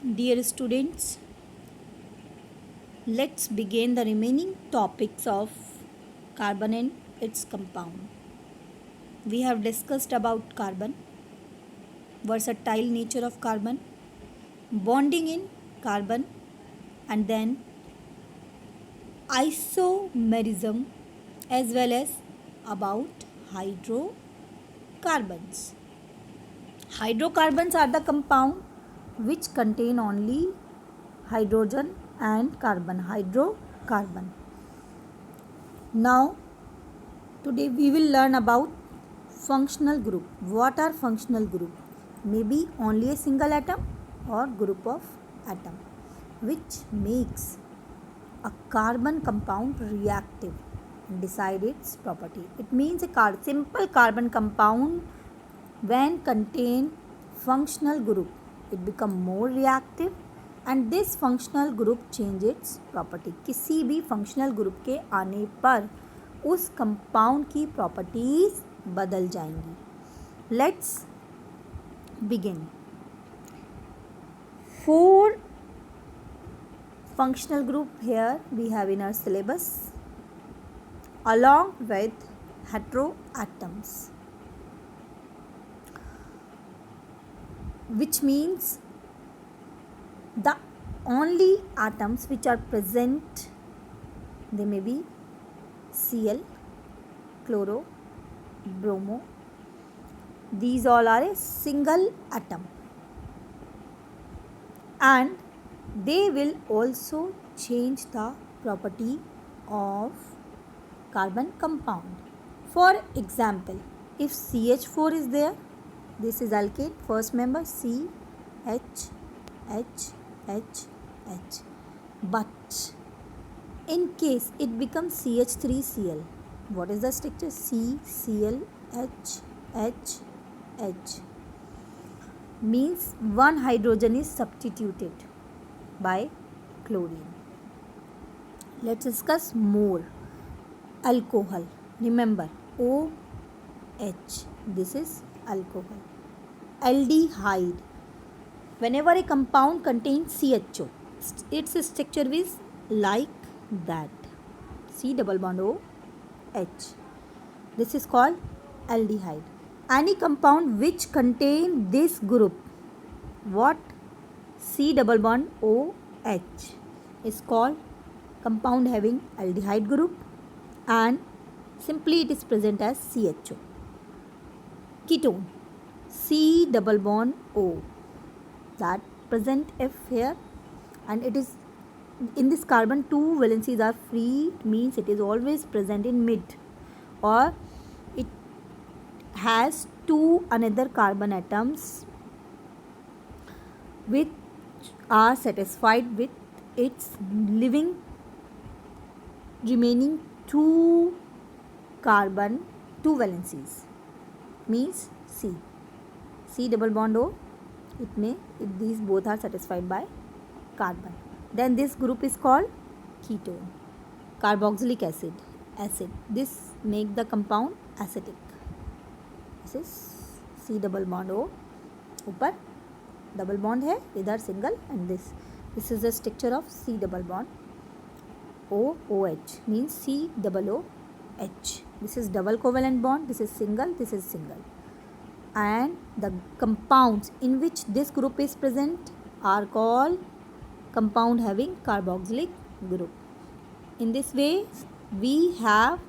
Dear students, let's begin the remaining topics of carbon and its compound. We have discussed about carbon, versatile nature of carbon, bonding in carbon, and then isomerism as well as about hydrocarbons. Hydrocarbons are the compound which contain only hydrogen and carbon. Hydrocarbon. Now, today we will learn about functional group. What are functional group? Maybe only a single atom or group of atom which makes a carbon compound reactive and decide its property. It means a simple carbon compound when contain functional group, it become more reactive and this functional group change its property. किसी भी functional group के आने पर उस compound की properties बदल जाएंगी. Let's begin. 4 functional group here we have in our syllabus along with heteroatoms, which means the only atoms which are present, they may be Cl, chloro, bromo. These all are a single atom and they will also change the property of carbon compound. For example, if CH4 is there, this is alkane, first member C, H, H, H, H. But in case it becomes CH3Cl, what is the structure? CCl, H, H, H. Means one hydrogen is substituted by chlorine. Let's discuss more. Alcohol. Remember, OH. This is alcohol. Aldehyde. Whenever a compound contains CHO, its structure is like that. C double bond O H. This is called aldehyde. Any compound which contain this group, what? C double bond O H is called compound having aldehyde group and simply it is present as CHO. Ketone. C double bond O, that present F here and it is in this carbon 2 valencies are free, means it is always present in mid or it has 2 another carbon atoms which are satisfied with its living remaining 2 carbon 2 valencies, means C double bond O, these both are satisfied by carbon. Then this group is called ketone. Carboxylic acid. This make the compound acetic. This is C double bond O, ऊपर double bond है, इधर single and this is the structure of C double bond OH, means C double O H. This is double covalent bond, this is single, and the compounds in which this group is present are called compound having carboxylic group. In this way we have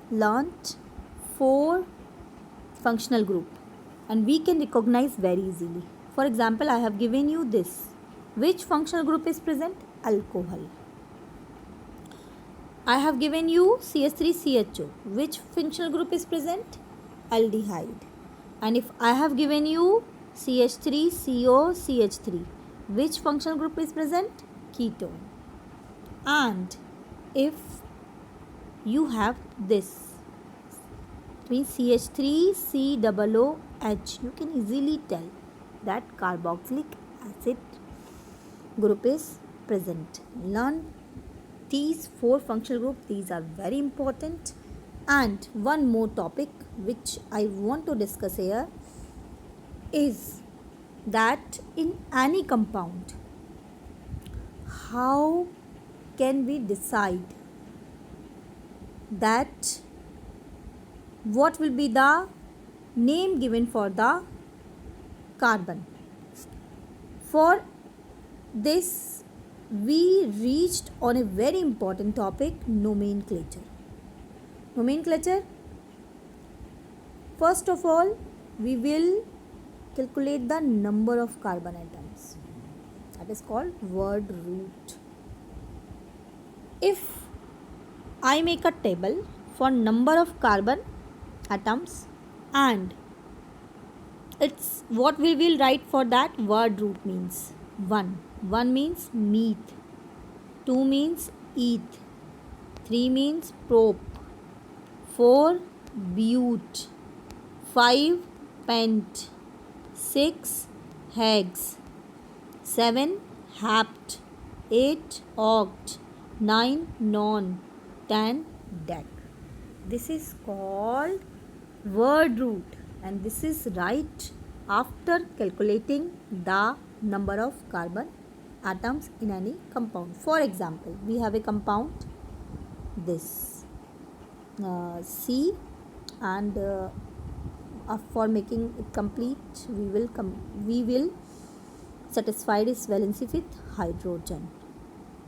learnt 4 functional group and we can recognize very easily. For example, I have given you this. Which functional group is present? Alcohol. I have given you CH3CHO. Which functional group is present? Aldehyde. And if I have given you CH3COCH3, which functional group is present? Ketone. And if you have this, it means CH3COOH, you can easily tell that carboxylic acid group is present. Learn these 4 functional groups, these are very important. And one more topic which I want to discuss here is that in any compound how can we decide that what will be the name given for the carbon? For this, we reached on a very important topic, nomenclature. Nomenclature, first of all, we will calculate the number of carbon atoms. That is called word root. If I make a table for number of carbon atoms and it's what we will write for that word root means 1. 1 means meat, 2 means eth, 3 means prop, 4 bute, 5 pent, 6 hex, 7 hapt, 8 oct, 9 non, 10 dec. This is called word root, and this is right after calculating the number of carbon atoms in any compound. For example, we have a compound this C, and for making it complete, we will satisfy its valency with hydrogen.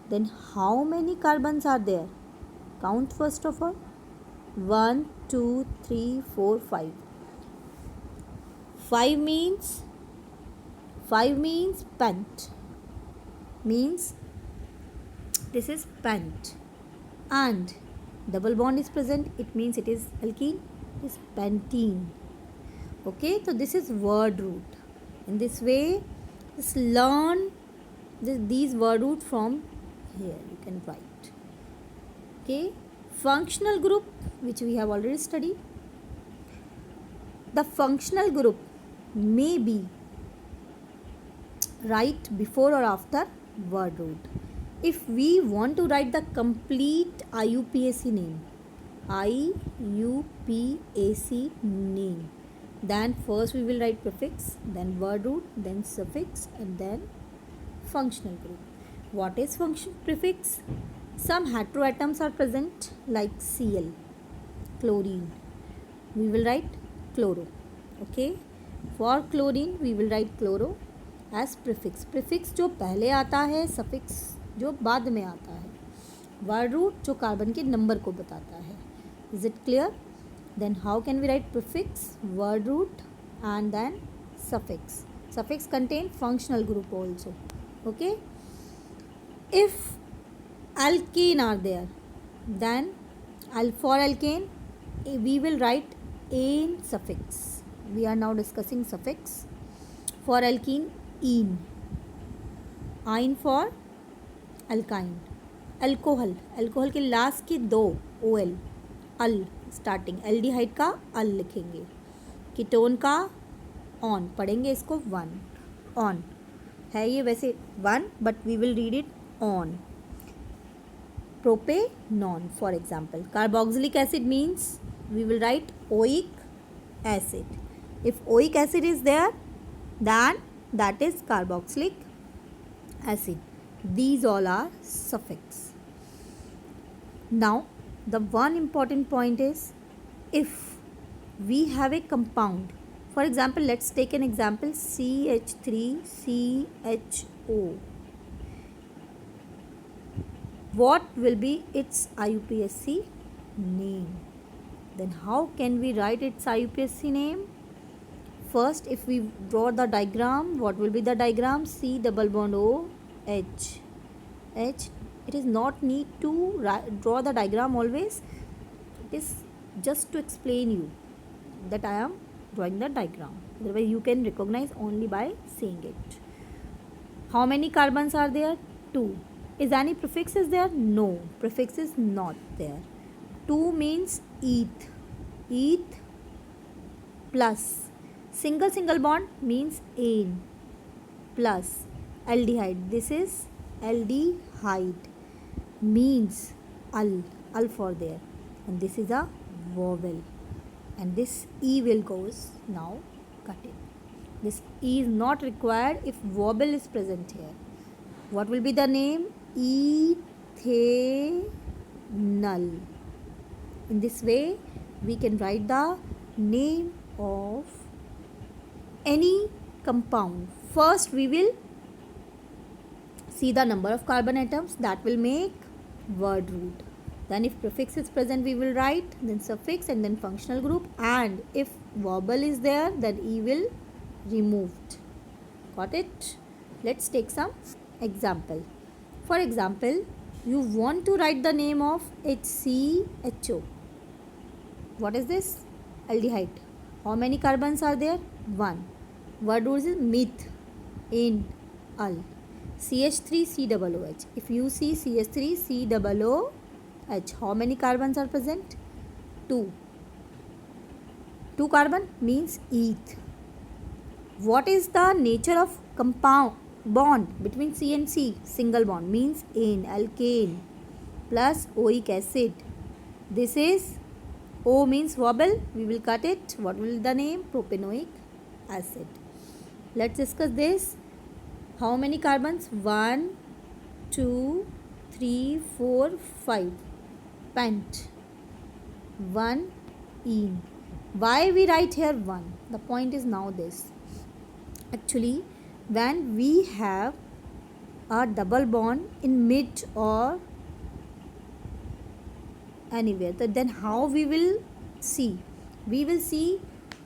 Then how many carbons are there? Count first of all. 1, 2, 3, 4, 5. 5 means pent. Means this is pent. And double bond is present. It means it is alkene. It is pentene. Okay, so this is word root. In this way, just learn these word root from here. You can write. Okay, functional group, which we have already studied. The functional group may be right before or after word root. If we want to write the complete IUPAC name, then first we will write prefix, then word root, then suffix, and then functional group. What is prefix? Some heteroatoms are present like Cl, chlorine. We will write chloro. Okay, for chlorine we will write chloro as prefix. Prefix जो पहले आता है, suffix जो बाद में आता है, word root जो कार्बन के नंबर को बताता है. Is it clear? Then how can we write prefix, word root, and then suffix? Suffix contain functional group also. Okay. If alkane are there, then for alkane we will write ane suffix. We are now discussing suffix. For alkene, ene. Ine for alkyne. Alcohol, alcohol के last के दो OL, अल starting, aldehyde का अल लिखेंगे. Ketone का on पढ़ेंगे इसको 1. On है ये वैसे 1, but we will read it on. Propanone, for example. Carboxylic acid means we will write oic acid. If oic acid is there, then that is carboxylic acid. These all are suffix. Now, the one important point is, if we have a compound, for example, let's take an example CH3CHO. What will be its IUPAC name? Then how can we write its IUPAC name? First, if we draw the diagram, what will be the diagram? C double bond O H. H. It is not need to draw the diagram always. It is just to explain you that I am drawing the diagram. Otherwise, you can recognize only by seeing it. How many carbons are there? 2. Is any prefix is there? No, prefix is not there. 2 means eth. Eth plus single bond means ane plus aldehyde. This is aldehyde means al for there, and this is a vowel, and this e will goes now cut it. This e is not required if vowel is present here. What will be the name? ethanol. In this way, we can write the name of any compound. First, we will see the number of carbon atoms that will make word root. Then if prefix is present, we will write, then suffix, and then functional group. And if vowel is there, then E will removed. Got it? Let's take some example. For example, you want to write the name of HCHO. What is this? Aldehyde. How many carbons are there? 1. Word root is meth, in, al. CH3COOH. If you see CH3COOH, how many carbons are present? 2. 2 carbon means eth. What is the nature of compound bond between C and C? Single bond means ane, alkane plus oic acid. This is O means vowel. We will cut it. What will the name? Propanoic acid. Let's discuss this. How many carbons? 1, 2, 3, 4, 5. Pent. 1 ene. Why we write here 1? The point is now this. Actually, when we have a double bond in mid or anywhere, then how we will see? We will see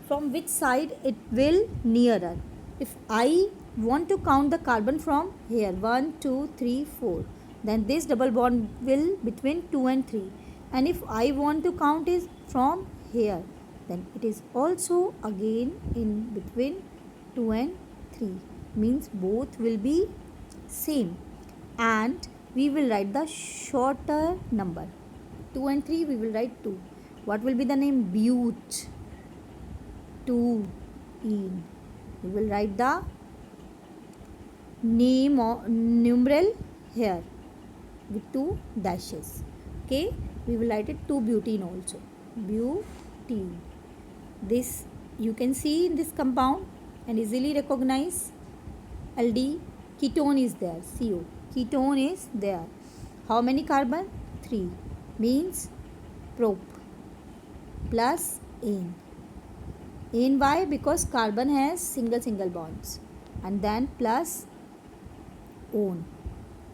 from which side it will nearer. If I want to count the carbon from here, 1, 2, 3, 4, then this double bond will between 2 and 3. And if I want to count is from here, then it is also again in between 2 and 3. Means both will be same. And we will write the shorter number. 2 and 3 we will write 2. What will be the name? Bute. 2 ene. We will write the name or numeral here with 2 dashes. Okay, we will write it 2-butene also. Butene. This you can see in this compound and easily recognize. Aldehyde, ketone is there. CO, ketone is there. How many carbon? 3. Means prop plus ane. Ane why? Because carbon has single bonds. And then plus one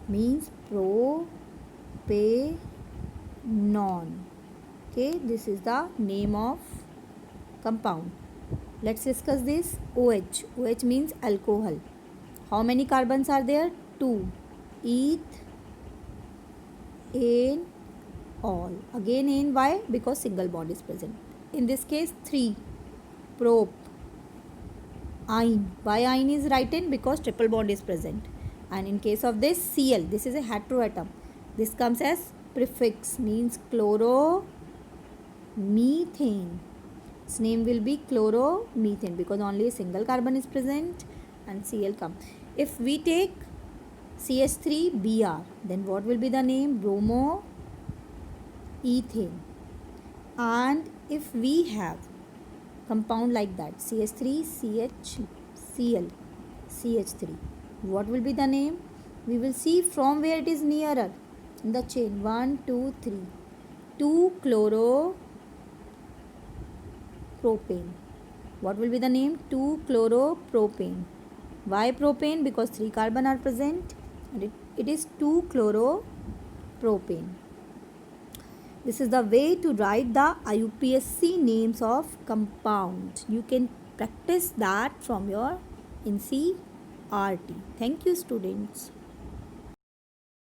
means propanon. Okay, this is the name of compound. Let's discuss this. OH. OH means alcohol. How many carbons are there? 2. Eth, ane, all. Again ane why? Because single bond is present. In this case 3. Prop. Ine. Why ine is written? Because triple bond is present. And in case of this Cl, this is a heteroatom. This comes as prefix, means chloromethane. Its name will be chloromethane because only a single carbon is present and Cl come. If we take CH3Br, then what will be the name? Bromoethane. And if we have compound like that, CH3CHCl, CH3, what will be the name? We will see from where it is nearer in the chain. 1, 2, 3. 2-chloropropane. What will be the name? 2-chloropropane. Why propane? Because 3 carbon are present and it is 2-chloropropane. This is the way to write the IUPAC names of compound. You can practice that from your NCERT. Thank you, students.